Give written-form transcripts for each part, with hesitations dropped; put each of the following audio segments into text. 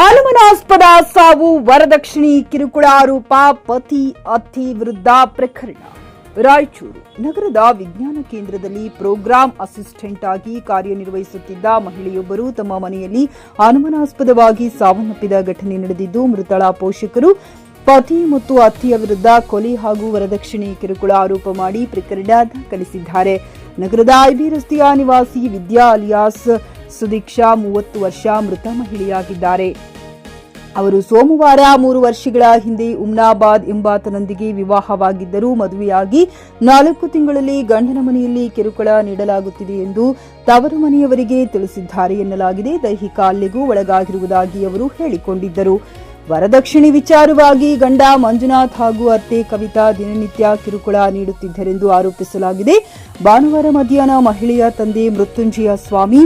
ಅನುಮಾನಾಸ್ಪದ ಸಾವು, ವರದಕ್ಷಿಣೆ ಕಿರುಕುಳ ಆರೋಪ, ಪತಿ ಅತ್ತಿ ವಿರುದ್ಧ ಪ್ರಕರಣ. ರಾಯಚೂರು ನಗರದ ವಿಜ್ಞಾನ ಕೇಂದ್ರದಲ್ಲಿ ಪ್ರೋಗ್ರಾಂ ಅಸಿಸ್ಟೆಂಟ್ ಆಗಿ ಕಾರ್ಯನಿರ್ವಹಿಸುತ್ತಿದ್ದ ಮಹಿಳೆಯೊಬ್ಬರು ತಮ್ಮ ಮನೆಯಲ್ಲಿ ಅನುಮಾನಾಸ್ಪದವಾಗಿ ಸಾವನ್ನಪ್ಪಿದ ಘಟನೆ ನಡೆದಿದ್ದು, ಮೃತಳ ಪೋಷಕರು ಪತಿ ಮತ್ತು ಅತ್ತಿಯ ವಿರುದ್ಧ ಕೊಲೆ ಹಾಗೂ ವರದಕ್ಷಿಣೆ ಕಿರುಕುಳ ಆರೋಪ ಮಾಡಿ ಪ್ರಕರಣ ದಾಖಲಿಸಿದ್ದಾರೆ. ನಗರದ ಐಬಿ ರಸ್ತೆಯ ನಿವಾಸಿ ವಿದ್ಯಾ ಅಲಿಯಾಸ್ ಸುದೀಕ್ಷಾ 30 ವರ್ಷ ಮೃತ ಮಹಿಳೆಯಾಗಿದ್ದಾರೆ. ಅವರು ಸೋಮವಾರ 3 ವರ್ಷಗಳ ಹಿಂದೆ ಉಮ್ನಾಬಾದ್ ಎಂಬಾತನೊಂದಿಗೆ ವಿವಾಹವಾಗಿದ್ದರು. ಮದುವೆಯಾಗಿ 4 ತಿಂಗಳಲ್ಲಿ ಗಂಡನ ಮನೆಯಲ್ಲಿ ಕಿರುಕುಳ ನೀಡಲಾಗುತ್ತಿದೆ ಎಂದು ತವರು ಮನೆಯವರಿಗೆ ತಿಳಿಸಿದ್ದಾರೆ ಎನ್ನಲಾಗಿದೆ. ದೈಹಿಕ ಹಲ್ಲೆಗೂ ಒಳಗಾಗಿರುವುದಾಗಿ ಅವರು ಹೇಳಿಕೊಂಡಿದ್ದರು. ವರದಕ್ಷಿಣೆ ವಿಚಾರವಾಗಿ ಗಂಡ ಮಂಜುನಾಥ್ ಹಾಗೂ ಅತ್ತೆ ಕವಿತಾ ದಿನನಿತ್ಯ ಕಿರುಕುಳ ನೀಡುತ್ತಿದ್ದರೆಂದು ಆರೋಪಿಸಲಾಗಿದೆ. ಭಾನುವಾರ ಮಧ್ಯಾಹ್ನ ಮಹಿಳೆಯ ತಂದೆ ಮೃತ್ಯುಂಜಯ ಸ್ವಾಮಿ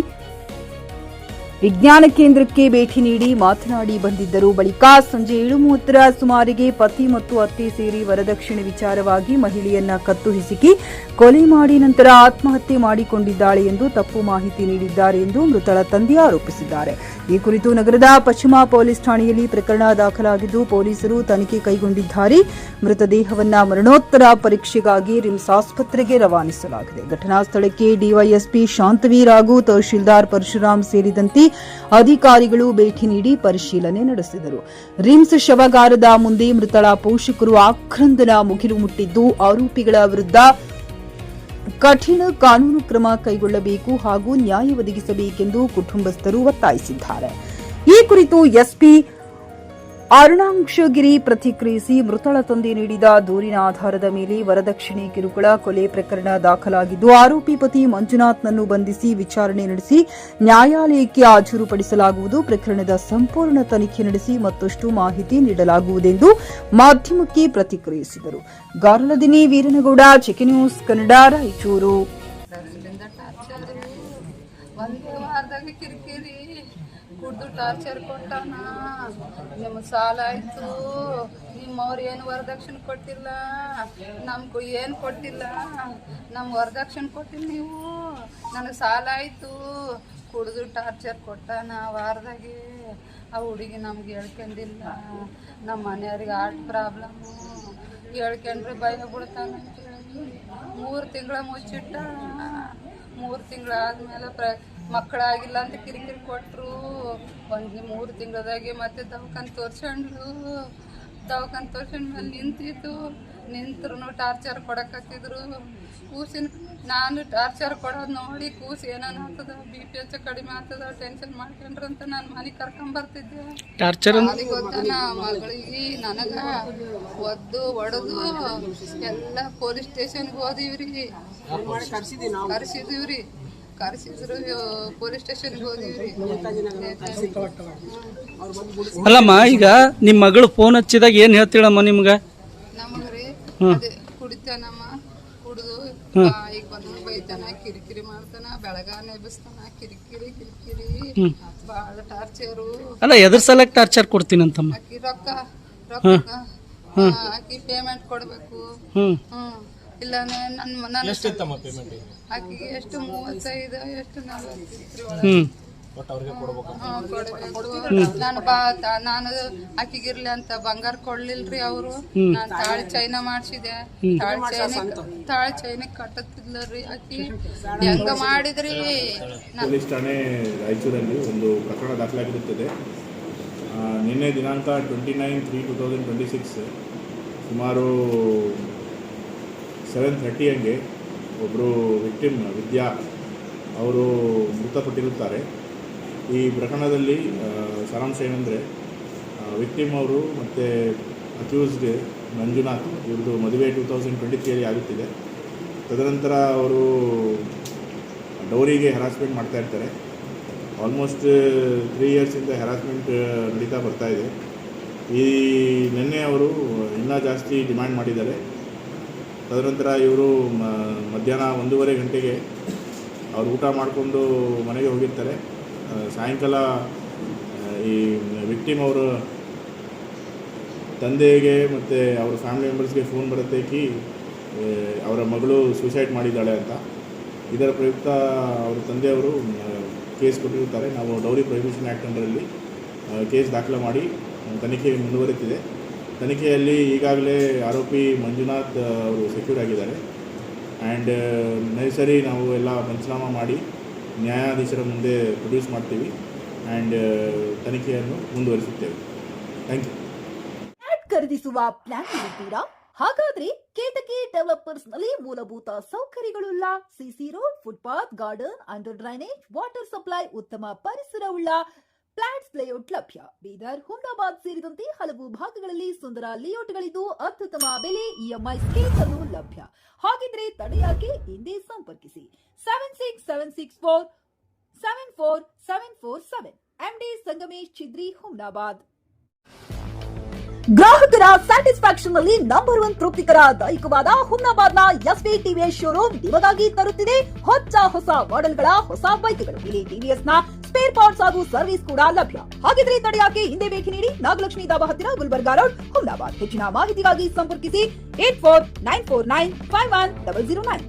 ವಿಜ್ಞಾನ ಕೇಂದ್ರಕ್ಕೆ ಭೇಟಿ ನೀಡಿ ಮಾತನಾಡಿ ಬಂದಿದ್ದರು. ಬಳಿಕ ಸಂಜೆ 7:30ರ ಸುಮಾರಿಗೆ ಪತಿ ಮತ್ತು ಅತ್ತೆ ಸೇರಿ ವರದಕ್ಷಿಣೆ ವಿಚಾರವಾಗಿ ಮಹಿಳೆಯನ್ನ ಕತ್ತು ಹಿಸುಕಿ ಕೊಲೆ ಮಾಡಿ ನಂತರ ಆತ್ಮಹತ್ಯೆ ಮಾಡಿಕೊಂಡಿದ್ದಾಳೆ ಎಂದು ತಪ್ಪು ಮಾಹಿತಿ ನೀಡಿದ್ದಾರೆ ಎಂದು ಮೃತಳ ತಂದೆ ಆರೋಪಿಸಿದ್ದಾರೆ. ಈ ಕುರಿತು ನಗರದ ಪಶ್ಚಿಮ ಪೊಲೀಸ್ ಠಾಣೆಯಲ್ಲಿ ಪ್ರಕರಣ ದಾಖಲಾಗಿದ್ದು, ಪೊಲೀಸರು ತನಿಖೆ ಕೈಗೊಂಡಿದ್ದಾರೆ. ಮೃತದೇಹವನ್ನ ಮರಣೋತ್ತರ ಪರೀಕ್ಷೆಗಾಗಿ ರಿಮ್ಸ್ ಆಸ್ಪತ್ರೆಗೆ ರವಾನಿಸಲಾಗಿದೆ. ಘಟನಾ ಸ್ಥಳಕ್ಕೆ ಡಿವೈಎಸ್ಪಿ ಶಾಂತವೀರ್ ಹಾಗೂ ತಹಶೀಲ್ದಾರ್ ಪರಶುರಾಮ್ ಸೇರಿದಂತೆ ಅಧಿಕಾರಿಗಳು ಭೇಟಿ ನೀಡಿ ಪರಿಶೀಲನೆ ನಡೆಸಿದರು. ರಿಮ್ಸ್ ಶವಾಗಾರದ ಮುಂದೆ ಮೃತಳ ಪೋಷಕರು ಆಕ್ರಂದನ ಮುಗಿಲು ಮುಟ್ಟಿದ್ದು, ಆರೋಪಿಗಳ ವಿರುದ್ಧ ಕಠಿಣ ಕಾನೂನು ಕ್ರಮ ಕೈಗೊಳ್ಳಬೇಕು ಹಾಗೂ ನ್ಯಾಯ ಒದಗಿಸಬೇಕೆಂದು ಕುಟುಂಬಸ್ಥರು ಒತ್ತಾಯಿಸಿದ್ದಾರೆ. ಈ ಕುರಿತು ಎಸ್ಪಿ ಅರುಣಾಂಶಗಿರಿ ಪ್ರತಿಕ್ರಿಯಿಸಿ, ಮೃತಳ ತಂದೆ ನೀಡಿದ ದೂರಿನ ಆಧಾರದ ಮೇಲೆ ವರದಕ್ಷಿಣೆ ಕಿರುಕುಳ ಕೊಲೆ ಪ್ರಕರಣ ದಾಖಲಾಗಿದ್ದು, ಆರೋಪಿ ಪತಿ ಮಂಜುನಾಥ್ನನ್ನು ಬಂಧಿಸಿ ವಿಚಾರಣೆ ನಡೆಸಿ ನ್ಯಾಯಾಲಯಕ್ಕೆ ಹಾಜರುಪಡಿಸಲಾಗುವುದು. ಪ್ರಕರಣದ ಸಂಪೂರ್ಣ ತನಿಖೆ ನಡೆಸಿ ಮತ್ತಷ್ಟು ಮಾಹಿತಿ ನೀಡಲಾಗುವುದೆಂದು ಮಾಧ್ಯಮಕ್ಕೆ ಪ್ರತಿಕ್ರಿಯಿಸಿದರು. ಗಾರಲದಿನಿ ವೀರನಗೌಡ, ಚೆಕ್ ನ್ಯೂಸ್ ಕನ್ನಡ, ರಾಯಚೂರು. ಕುಡ್ದು ಟಾರ್ಚರ್ ಕೊಟ್ಟಾನ. ನಿಮ್ಮ ಸಾಲ ಆಯ್ತು, ನಿಮ್ಮವ್ರು ಏನು ವರದಕ್ಷಿಣೆ ಕೊಟ್ಟಿಲ್ಲ, ನಮ್ಗೂ ಏನು ಕೊಟ್ಟಿಲ್ಲ, ನಮ್ಮ ವರದಕ್ಷಿಣೆ ಕೊಟ್ಟಿಲ್ಲ ನೀವು. ನನಗೆ ಸಾಲ ಆಯಿತು, ಕುಡ್ದು ಟಾರ್ಚರ್ ಕೊಟ್ಟಾನ. ವಾರದಾಗೆ ಆ ಹುಡುಗಿ ನಮ್ಗೆ ಹೇಳ್ಕೊಂಡಿಲ್ಲ. ನಮ್ಮ ಮನೆಯವ್ರಿಗೆ ಹಾರ್ಟ್ ಪ್ರಾಬ್ಲಮ್ಮು, ಹೇಳ್ಕೊಂಡ್ರೆ ಭಯ ಬಿಡ್ತಾನೆ. 3 ತಿಂಗಳ ಮುಚ್ಚಿಟ್ಟ. 3 ತಿಂಗಳಾದ್ಮೇಲೆ ಮಕ್ಕಳಾಗಿಲ್ಲ ಅಂತ ಕಿರಿಕಿರಿ ಕೊಟ್ಟರು. 3 ತಿಂಗಳದಾಗೆ ಮತ್ತೆ ದವಾಖಾನೆ ತೋರ್ಸ್ಕೊಂಡ್ರು. ದವಾಖಾನೆ ತೋರ್ಸ್ಕೊಂಡ್ಮೇಲೆ ನಿಂತ್ರು ಟಾರ್ಚರ್ ಕೊಡಕತ್ತಿದ್ರು. ಕೂಸಿನ ನಾನು ಟಾರ್ಚರ್ ಕೊಡೋದು ನೋಡಿ ಕೂಸು ಏನೇನು ಆಗ್ತದ, BP ಹೆಚ್ಚು ಕಡಿಮೆ ಆಗ್ತದ, ಟೆನ್ಷನ್ ಮಾಡ್ಕೊಂಡ್ರು ಅಂತ ನಾನು ಮನೆಗೆ ಕರ್ಕೊಂಬರ್ತಿದ್ದೆ. ಅಲ್ಲಿ ಗೊತ್ತಾನ ಮಗಳಿಗೆ ನನಗೆ ಒದ್ದು ಹೊಡೆದು ಎಲ್ಲ ಪೊಲೀಸ್ ಸ್ಟೇಷನ್ಗೆ ಹೋದಿವ್ರಿ, ಕರೆಸಿದ್ರು. ಪೊಲೀಸ್ ಸ್ಟೇಷನ್ಗೆ ಹೋದಿವ್ರಿ. ಅಲ್ಲಮ್ಮ, ಈಗ ನಿಮ್ಮ ಮಗಳು ಫೋನ್ ಹಚ್ಚಿದಾಗ ಏನು ಹೇಳ್ತೀಳಮ್ಮ ನಿಮ್ಗೆ? ನಮಗ್ರಿ ಅದೇ ಕುಡಿತಾನಮ್ಮ, ಕುಡಿದು ಈಗ ಬಂದ ಬೈತಾನ, ಕಿರಿಕಿರಿ ಮಾಡ್ತಾನ, ಬೆಳಗಾನ ಎಬ್ಬಿಸ್ತಾನ, ಕಿರಿಕಿರಿ ಭಾಳ ಟಾರ್ಚರು. ಅಲ್ಲ, ಎದ್ರ ಸಲಕ್ಕೆ ಟಾರ್ಚರ್ ಕೊಡ್ತೀನಂತಮ್ಮ? ಆಕಿ ರೊಕ್ಕ ಆಕಿ ಪೇಮೆಂಟ್ ಕೊಡಬೇಕು. ಇಲ್ಲ ಆಕಿಗೆ ಎಷ್ಟು 35 ಎಷ್ಟು 40 ನಾನು ಆಕಿಗಿರ್ಲಿ ಅಂತ ಬಂಗಾರ ಕೊಡ್ಲಿಲ್ರಿ ಅವರು. ನಾನು ತಾಳಿ ಚೈನ ಮಾಡ್ಸಿದೆ. ತಾಳಿ ಚೈನ ಕಟ್ಟತ್ತಿದ್ಲರಿ ಆಕಿ. ಹೆಂಗ ಮಾಡಿದ್ರಿ? ಪೊಲೀಸ್ ಠಾಣೆ ರಾಯಚೂರಲ್ಲಿ ಒಂದು ಪ್ರಕರಣ ದಾಖಲಾಗಿರುತ್ತದೆ. ನಿನ್ನೆ ದಿನಾಂಕ 29/3/2026 ಸುಮಾರು 7:30 ಹಂಗೆ ಒಬ್ಬರು ವಿಕ್ಟಿಮ್ ವಿದ್ಯಾ ಅವರು ಮೃತಪಟ್ಟಿರುತ್ತಾರೆ. ಈ ಪ್ರಕರಣದಲ್ಲಿ ಸಾರಾಂಶ ಏನಂದರೆ, ವಿಕ್ಟಿಮ್ ಅವರು ಮತ್ತು ಅಕ್ಯೂಸ್ಡ್ ಮಂಜುನಾಥ್ ಇವ್ರದ್ದು ಮದುವೆ 2023 ಆಗುತ್ತಿದೆ. ತದನಂತರ ಅವರು ಡೌರಿಗೆ ಹರಾಸ್ಮೆಂಟ್ ಮಾಡ್ತಾಯಿರ್ತಾರೆ. ಆಲ್ಮೋಸ್ಟ್ 3 ಇಯರ್ಸಿಂದ ಹರಾಸ್ಮೆಂಟ್ ನಡೀತಾ ಬರ್ತಾಯಿದೆ. ನಿನ್ನೆ ಅವರು ಇನ್ನೂ ಜಾಸ್ತಿ ಡಿಮ್ಯಾಂಡ್ ಮಾಡಿದ್ದಾರೆ. ತದನಂತರ ಇವರು ಮಧ್ಯಾಹ್ನ 1:30 ಗಂಟೆಗೆ ಅವರು ಊಟ ಮಾಡಿಕೊಂಡು ಮನೆಗೆ ಹೋಗಿರ್ತಾರೆ. ಸಾಯಂಕಾಲ ಈ ವಿಕ್ಟಿಮ್ ಅವರ ತಂದೆಗೆ ಮತ್ತು ಅವರ ಫ್ಯಾಮಿಲಿ ಮೆಂಬರ್ಸ್ಗೆ ಫೋನ್ ಬರುತ್ತೆ ಅವರ ಮಗಳು ಸೂಸೈಡ್ ಮಾಡಿದ್ದಾಳೆ ಅಂತ. ಇದರ ಪ್ರಯುಕ್ತ ಅವರ ತಂದೆಯವರು ಕೇಸ್ ಕೊಟ್ಟಿರುತ್ತಾರೆ. ನಾವು ಡೌರಿ ಪ್ರೊಹಿಬಿಷನ್ ಆ್ಯಕ್ಟ್ ಅಂಡರಲ್ಲಿ ಕೇಸ್ ದಾಖಲು ಮಾಡಿ ತನಿಖೆ ಮುಂದುವರಿತಿದೆ. ತನಿಖೆಯಲ್ಲಿ ಈಗಾಗಲೇ ಆರೋಪಿ ಮಂಜುನಾಥ್ ಅವರು ಸೆಕ್ಯೂರ್ ಆಗಿದ್ದಾರೆ. ಆ್ಯಂಡ್ ನೈಸರಿ ನಾವು ಎಲ್ಲ ಪಂಚನಾಮ ಮಾಡಿ ನ್ಯಾಯಾಧೀಶರ ಮುಂದೆ ಪ್ರೊಡ್ಯೂಸ್ ಮಾಡ್ತೀವಿ ಆ್ಯಂಡ್ ತನಿಖೆಯನ್ನು ಮುಂದುವರಿಸುತ್ತೇವೆ. Thank you. ಫ್ಲಾಟ್ ಖರೀದಿಸುವ ಪ್ಲಾನ್ ಇದ್ದೀರಾ? ಹಾಗಾದ್ರೆ ಕೇತಕಿ ಡೆವಲಪರ್ಸ್ ನಲ್ಲಿ ಮೂಲಭೂತ ಸೌಕರ್ಯಗಳುಳ್ಳ CC road, footpath, garden, under drainage, water supply, ಉತ್ತಮ ಪರಿಸರವುಳ್ಳ ಫ್ಲಾಟ್ಸ್ ಲೇಔಟ್ ಲಭ್ಯ. ಬೀದರ್, ಹುಮ್ನಾಬಾದ್ ಸೇರಿದಂತೆ ಹಲವು ಭಾಗಗಳಲ್ಲಿ ಸುಂದರ ಲೇಔಟ್ಗಳಿದ್ದು ಅತ್ಯುತ್ತಮ ಬೆಲೆ, ಇಎಂಐ ಸ್ಕೀಮ್ಸ್ ಅನ್ನು ಲಭ್ಯ. ಹಾಗಿದ್ರೆ ತಡೆಯಾಕೆ? ಹಿಂದೆ ಸಂಪರ್ಕಿಸಿ 7676474747 MD ಸಂಗಮೇಶ್ ಚಿದ್ರಿ, ಹುಮ್ನಾಬಾದ್. ಗ್ರಾಹಕರ ಸ್ಯಾಟಿಸ್ಫ್ಯಾಕ್ಷನ್ ನಲ್ಲಿ ನಂಬರ್ 1 ತೃಪ್ತಿಕರ ದೈಹಿಕವಾದ ಹುಮ್ನಾಬಾದ್ನ ಎಸ್ವಿ ಟಿವಿಎಸ್ ಶೋರೂಮ್ ನಿಮಗಾಗಿ ತರುತ್ತಿದೆ ಹೊಸ ಮಾಡೆಲ್ಗಳ ಹೊಸ ಬೈಕ್ಗಳು. ಇಲ್ಲಿ ಟಿವಿಎಸ್ ನ ಸ್ಪೇರ್ ಪಾರ್ಟ್ಸ್ ಹಾಗೂ ಸರ್ವಿಸ್ ಕೂಡ ಲಭ್ಯ. ಹಾಗಿದ್ರೆ ತಡೆಯಾಕೆ? ಹಿಂದೆ ಭೇಟಿ ನೀಡಿ, ನಾಗಲಕ್ಷ್ಮಿ ಧಾಬಾ ಹತ್ತಿರ, ಗುಲ್ಬರ್ಗಾ ರೋಡ್, ಹುಮ್ನಾಬಾದ್. ಹೆಚ್ಚಿನ ಮಾಹಿತಿಗಾಗಿ ಸಂಪರ್ಕಿಸಿ 8494951009.